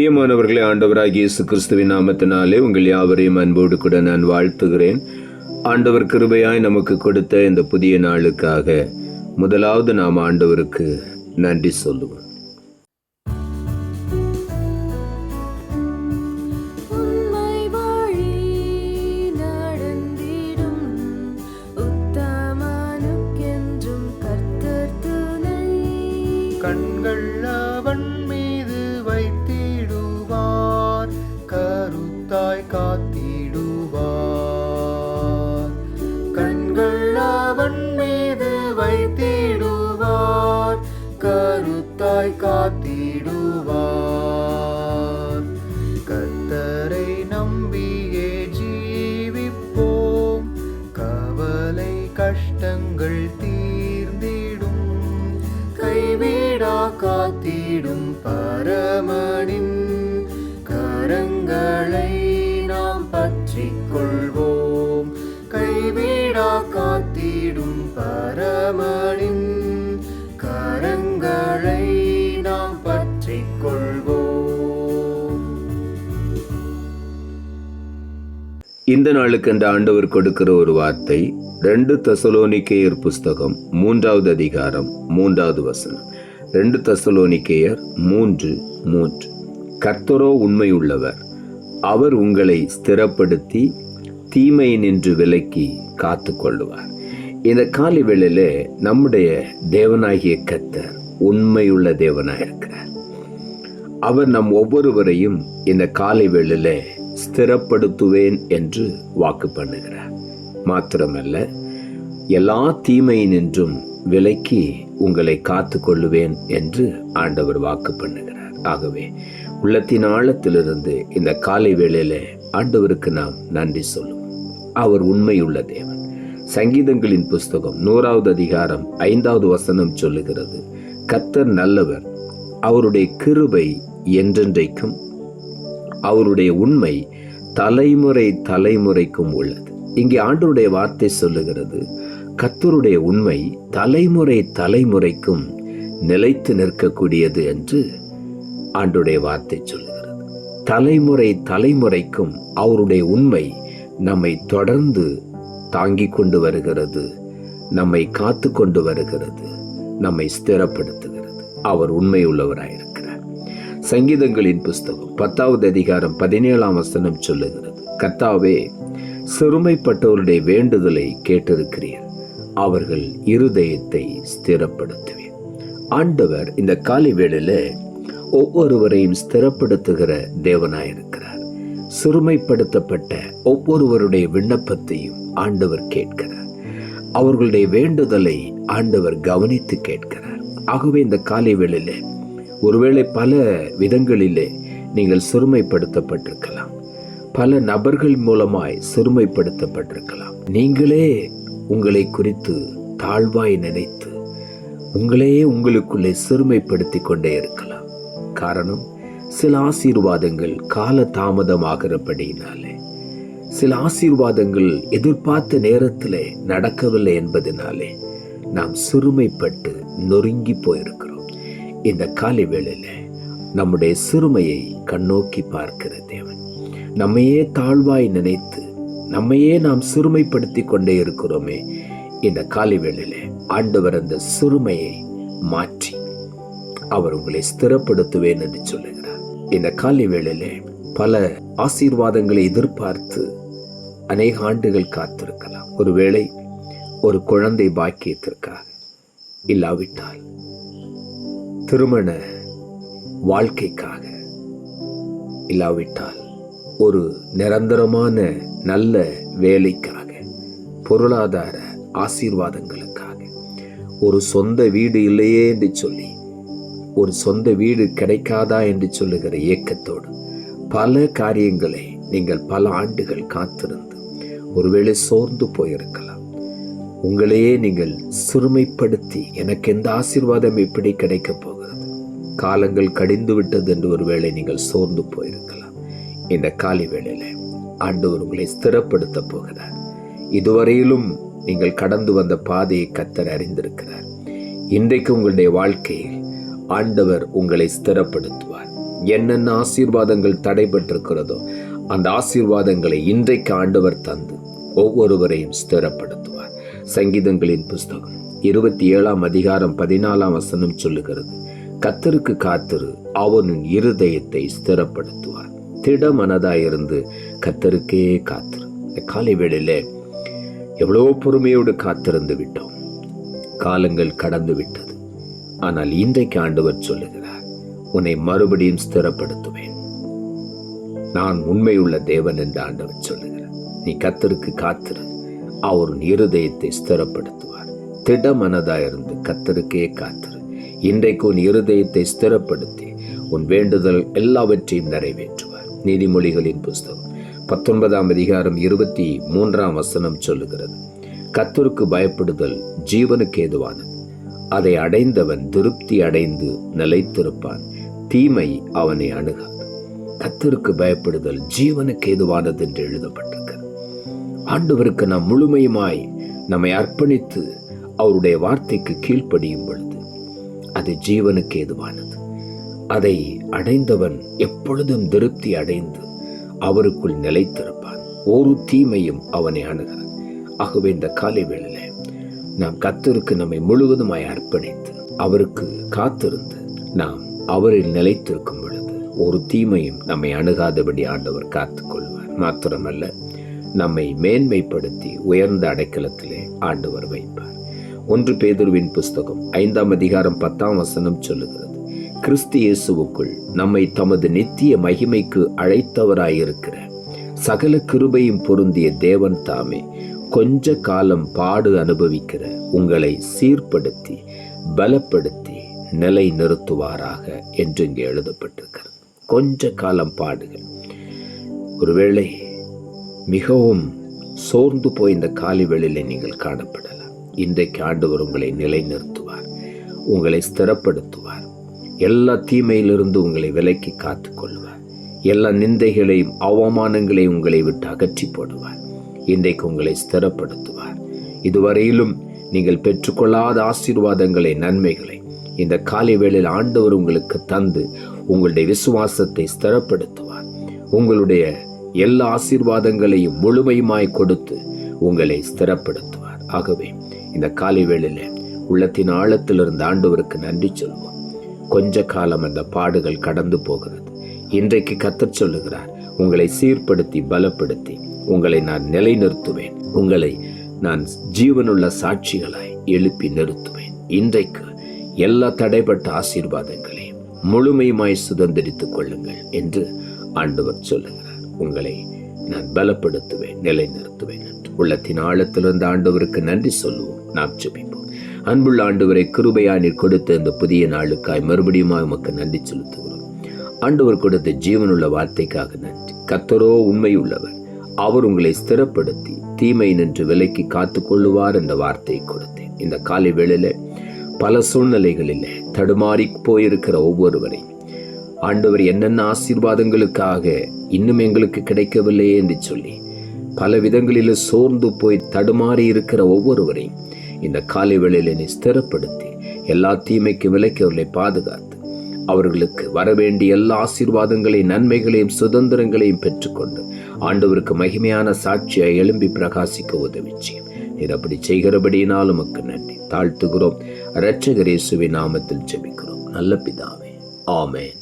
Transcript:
பிரியமானவர்களே, ஆண்டவராகிய இயேசு கிறிஸ்துவின் நாமத்தினாலே உங்கள் யாவரையும் அன்போடு கூட நான் வாழ்த்துகிறேன். ஆண்டவர் கிருபையாய் நமக்கு கொடுத்த இந்த புதிய நாளுக்காக முதலாவது நாம் ஆண்டவருக்கு நன்றி சொல்லுவோம். கண்கள் அவன் மீது வைத்திடுவார், கருத்தாய் காத்திடுவார். கண்கள் அவன் மீது வைத்திடுவார், கருத்தாய் காத்திடுவார். கர்த்தரை நம்பியே ஜீவிப்போம், கவலை கஷ்டங்கள் தீர்ந்திடும். கைவிடா காத்திடும் பரமனின் கரங்களை நாம் பற்றிக் கொள்வோம். கைவிடா காத்திடும் பரமனின் கரங்களை நாம் பற்றிக் கொள்வோம். இந்த நாளுக்கு அந்த ஆண்டவர் கொடுக்கிற ஒரு வார்த்தை 2 தெசலோனிக்கேயர் புஸ்தகம் 3வது அதிகாரம் 3வது வசனம். 2 தெசலோனிக்கேயர் 3:3. கர்த்தரோ உண்மையுள்ளவர், அவர் உங்களை ஸ்திரப்படுத்தி தீமையினின்று விலக்கி காத்து கொள்ளுவார். இந்த காலை வேளையிலே நம்முடைய தேவனாகிய கர்த்தர் உண்மையுள்ள தேவனாயிருக்கிறார். அவர் நம் ஒவ்வொருவரையும் இந்த காலை வேளையிலே ஸ்திரப்படுத்துவேன் என்று வாக்கு பண்ணுகிறார். மாத்திரமல்ல, எல்லா தீமையினின்றும் விலக்கி உங்களை காத்து கொள்ளுவேன் என்று ஆண்டவர் வாக்கு பண்ணுகிறார். ஆகவே உள்ளத்தின் ஆழத்திலிருந்து இந்த காலை வேளையில ஆண்டவருக்கு நாம் நன்றி சொல்லுவோம். அவர் உண்மையுள்ள தேவன். சங்கீதங்களின் புஸ்தகம் 100வது அதிகாரம் 5வது வசனம் சொல்லுகிறது, கர்த்தர் நல்லவர், அவருடைய கிருபை என்றென்றைக்கும், அவருடைய உண்மை தலைமுறை தலைமுறைக்கும் உள்ளது. இங்கே ஆண்டவருடைய வார்த்தை சொல்லுகிறது, கர்த்தருடைய உண்மை தலைமுறை தலைமுறைக்கும் நிலைத்து நிற்கக்கூடியது என்று ஆண்டவருடைய வார்த்தை சொல்லுகிறது. தலைமுறை தலைமுறைக்கும் அவருடைய உண்மை நம்மை தொடர்ந்து தாங்கிக் கொண்டு வருகிறது, நம்மை காத்து கொண்டு வருகிறது, நம்மை ஸ்திரப்படுத்துகிறது. அவர் உண்மை உள்ளவராயிருக்கிறார். சங்கீதங்களின் புஸ்தகம் 10வது அதிகாரம் 17ஆம் வசனம் சொல்லுகிறது, கர்த்தாவே, சிறுமைப்பட்டவருடைய வேண்டுதலை கேட்டிருக்கிறீர், அவர்கள் இருதயத்தை ஸ்திரப்படுத்துவேன். ஆண்டவர் இந்த காலை வேளையில ஒவ்வொருவரையும் ஸ்திரப்படுத்துகிற தேவனாயிருக்கிறார். சிறுமைப்படுத்தப்பட்ட ஒவ்வொருவருடைய விண்ணப்பத்தையும் ஆண்டவர் கேட்கிறார். அவர்களுடைய வேண்டுதலை ஆண்டவர் கவனித்து கேட்கிறார். ஆகவே இந்த காலை வேளையில ஒருவேளை பல விதங்களிலே நீங்கள் சிறுமைப்படுத்தப்பட்டிருக்கலாம், பல நபர்கள் மூலமாய் சிறுமைப்படுத்தப்பட்டிருக்கலாம். நீங்களே உங்களை குறித்து தாழ்வாய் நினைத்து உங்களையே உங்களுக்குள்ளே சிறுமைப்படுத்தி கொண்டே இருக்கலாம். காரணம், சில ஆசீர்வாதங்கள் கால தாமதமாகிறபடியினாலே, சில ஆசீர்வாதங்கள் எதிர்பார்த்த நேரத்திலே நடக்கவில்லை என்பதனாலே நாம் சிறுமைப்பட்டு நொறுங்கி போயிருக்கிறோம். இந்த காலை வேளையில நம்முடைய சிறுமையை கண்ணோக்கி பார்க்கிற தேவன், நம்மையே தாழ்வாய் நினைத்து நம்மையே நாம் சிறுமைப்படுத்தி கொண்டே இருக்கிறோமே, இந்த காலை வேளையிலே ஆண்டவர் அந்த சிறுமையை மாற்றி அவர் உங்களை ஸ்திரப்படுத்துவேன் என்று சொல்லுகிறார். இந்த காலை வேளையிலே பல ஆசீர்வாதங்களை எதிர்பார்த்து அநேக ஆண்டுகள் காத்திருக்கலாம். ஒருவேளை ஒரு குழந்தை பாக்கியத்திற்காக, இல்லாவிட்டால் திருமண வாழ்க்கைக்காக, இல்லாவிட்டால் ஒரு நிரந்தரமான நல்ல வேலைக்காக, பொருளாதார ஆசீர்வாதங்களுக்காக, ஒரு சொந்த வீடு இல்லையே என்று சொல்லி, ஒரு சொந்த வீடு கிடைக்காதா என்று சொல்லுகிற ஏக்கத்தோடு பல காரியங்களை நீங்கள் பல ஆண்டுகள் காத்திருந்து ஒருவேளை சோர்ந்து போயிருக்கலாம். உங்களையே நீங்கள் சிறுமைப்படுத்தி, எனக்கு எந்த ஆசீர்வாதம் எப்படி கிடைக்கப் போகிறது, காலங்கள் கடிந்து விட்டது என்று ஒருவேளை நீங்கள் சோர்ந்து போயிருக்கலாம். இந்த காலை வேளையில ஆண்டவர் உங்களை ஸ்திரப்படுத்த போகிறார். இதுவரையிலும் நீங்கள் கடந்து வந்த பாதையை கர்த்தர் அறிந்திருக்கிறார். இன்றைக்கு உங்களுடைய வாழ்க்கையில் ஆண்டவர் உங்களை ஸ்திரப்படுத்துவார். என்னென்ன ஆசீர்வாதங்கள் தடைபட்டிருக்கிறதோ அந்த ஆசீர்வாதங்களை இன்றைக்கு ஆண்டவர் தந்து ஒவ்வொருவரையும் ஸ்திரப்படுத்துவார். சங்கீதங்களின் புஸ்தகம் 27 அதிகாரம் 14 சொல்லுகிறது, கர்த்தருக்கு காத்திரு, அவனின் இருதயத்தை ஸ்திரப்படுத்துவார். திடமனதாயிருந்து கர்த்தருக்கே காத்திரு. இந்த காலை வேளையிலே எவ்வளோ பொறுமையோடு காத்திருந்து விட்டோம். காலங்கள் கடந்து விட்டது. ஆனால் இன்றைக்கு ஆண்டவர் சொல்லுகிறார், உன்னை மறுபடியும் ஸ்திரப்படுத்துவேன். நான் உண்மையுள்ள தேவன் என்று ஆண்டவர் சொல்லுகிறார். நீ கர்த்தருக்கு காத்திரு, அவர் இருதயத்தை ஸ்திரப்படுத்துவார். திடமனதாயிருந்து கர்த்தருக்கே காத்திரு. இன்றைக்கு உன் இருதயத்தை ஸ்திரப்படுத்தி உன் வேண்டுதல் எல்லாவற்றையும் நிறைவேற்றுவார். நீதிமொழிகளின் புஸ்தகம் 19 அதிகாரம் 23 சொல்லுகிறது, கர்த்தருக்கு பயப்படுதல் ஜீவனுக்கு ஏதுவானது, அதை அடைந்தவன் திருப்தி அடைந்து நிலைத்திருப்பான், தீமை அவனை அணுகாது. கர்த்தருக்கு பயப்படுதல் ஜீவனுக்கு ஏதுவானது என்று எழுதப்பட்டிருக்கிறது. ஆண்டவருக்கு நாம் முழுமையுமாய் நம்மை அர்ப்பணித்து அவருடைய வார்த்தைக்கு கீழ்ப்படியும் பொழுது அது ஜீவனுக்கு ஏதுவானது. அதை அடைந்தவன் எப்பொழுதும் திருப்தி அடைந்து அவருக்குள் நிலைத்திருப்பான், ஒரு தீமையும் அவனை அணுகாது. ஆகவே இந்த காலை வேளையிலே நாம் கர்த்தருக்கு நம்மை முழுவதுமாய் அர்ப்பணித்து அவருக்கு காத்திருந்து நாம் அவரில் நிலைத்திருக்கும் பொழுது ஒரு தீமையும் நம்மை அணுகாதபடி ஆண்டவர் காத்துக்கொள்வார். மாத்திரமல்ல, நம்மை மேன்மைப்படுத்தி உயர்ந்த அடைக்கலத்திலே ஆண்டவர் வைப்பார். 1 பேதுருவின் புஸ்தகம் 5 அதிகாரம் 10 சொல்லுகிறது, கிறிஸ்து இயேசுவுக்குள் நம்மை தமது நித்திய மகிமைக்கு அழைத்தவராயிருக்கிற சகல கிருபையும் பொருந்திய தேவன் தாமே கொஞ்ச காலம் பாடு அனுபவிக்கிற உங்களை சீர்படுத்தி பலப்படுத்தி நிலை நிறுத்துவாராக என்று இங்கே எழுதப்பட்டிருக்கிறது. கொஞ்ச காலம் பாடுகள். ஒருவேளை மிகவும் சோர்ந்து போய் இந்த காலை வேளையிலே நீங்கள் காணப்படலாம். இன்றைக்கு ஆண்டவர் உங்களை நிலைநிறுத்துவார், உங்களை ஸ்திரப்படுத்துவார். எல்லா தீமையிலிருந்து உங்களை விலக்கி காத்துக்கொள்வார். எல்லா நிந்தைகளையும் அவமானங்களையும் உங்களை விட்டு அகற்றி போடுவார். இன்றைக்கு உங்களை ஸ்திரப்படுத்துவார். இதுவரையிலும் நீங்கள் பெற்றுக்கொள்ளாத ஆசீர்வாதங்களை, நன்மைகளை இந்த காலை வேளையில் ஆண்டவர் உங்களுக்கு தந்து உங்களுடைய விசுவாசத்தை ஸ்திரப்படுத்துவார். உங்களுடைய எல்லா ஆசீர்வாதங்களையும் முழுமையுமாய் கொடுத்து உங்களை ஸ்திரப்படுத்துவார். ஆகவே இந்த காலை வேளையில உள்ளத்தின் ஆழத்திலிருந்து ஆண்டவருக்கு நன்றி சொல்வோம். கொஞ்ச காலம் அந்த பாடுகள் கடந்து போகிறது. இன்றைக்கு கர்த்தர் சொல்லுகிறார், உங்களை சீர்படுத்தி பலப்படுத்தி உங்களை நான் நிலைநிறுத்துவேன், உங்களை நான் ஜீவனுள்ள சாட்சிகளாய் எழுப்பி நிறுத்துவேன். இன்றைக்கு எல்லா தடைப்பட்ட ஆசீர்வாதங்களையும் முழுமையுமாய் சுதந்திரித்துக் கொள்ளுங்கள் என்று ஆண்டவர் சொல்லுகிறார். உங்களை நான் பலப்படுத்துவேன், நிலைநிறுத்துவேன் என்று உள்ளத்தின் ஆழத்திலிருந்து ஆண்டவருக்கு நன்றி சொல்லுவோம். நாம் ஜெபிப்போம். அன்புள்ள ஆண்டவரை, கிருபையாய் நீர் கொடுத்த இந்த புதிய நாளுக்காய் மறுபடியும் உமக்கு நன்றி செலுத்துகிறோம். ஆண்டவர் கொடுத்த ஜீவனுள்ள வார்த்தைக்காக நன்றி. கர்த்தரோ உண்மையுள்ளவர், அவர் உங்களை ஸ்திரப்படுத்தி தீமை நின்று விலக்கி காத்துக் கொள்ளுவார் என்ற வார்த்தையை கொடுத்தேன். இந்த காலை வேளையில பல சூழ்நிலைகளில் தடுமாறி போயிருக்கிற ஒவ்வொருவரையும் ஆண்டவர் என்னென்ன ஆசீர்வாதங்களுக்காக இன்னும் எங்களுக்கு கிடைக்கவில்லையே என்று சொல்லி பல விதங்களில் சோர்ந்து போய் தடுமாறி இருக்கிற ஒவ்வொருவரையும் இந்த காலை வேளையில நீ ஸ்திரப்படுத்தி எல்லா தீமைக்கு விலக்கி அவர்களை பாதுகாத்து அவர்களுக்கு வரவேண்டிய எல்லா ஆசீர்வாதங்களையும், நன்மைகளையும், சுதந்திரங்களையும் பெற்றுக்கொண்டு ஆண்டவருக்கு மகிமையான சாட்சியை எழும்பி பிரகாசிக்க உதவிச்சு. நீர் அப்படி செய்கிறபடியினால் உமக்கு நன்றி தாழ்த்துகிறோம். இரட்சகர் இயேசுவின் நாமத்தில் ஜெபிக்கிறோம் நல்ல பிதாவே, ஆமென்.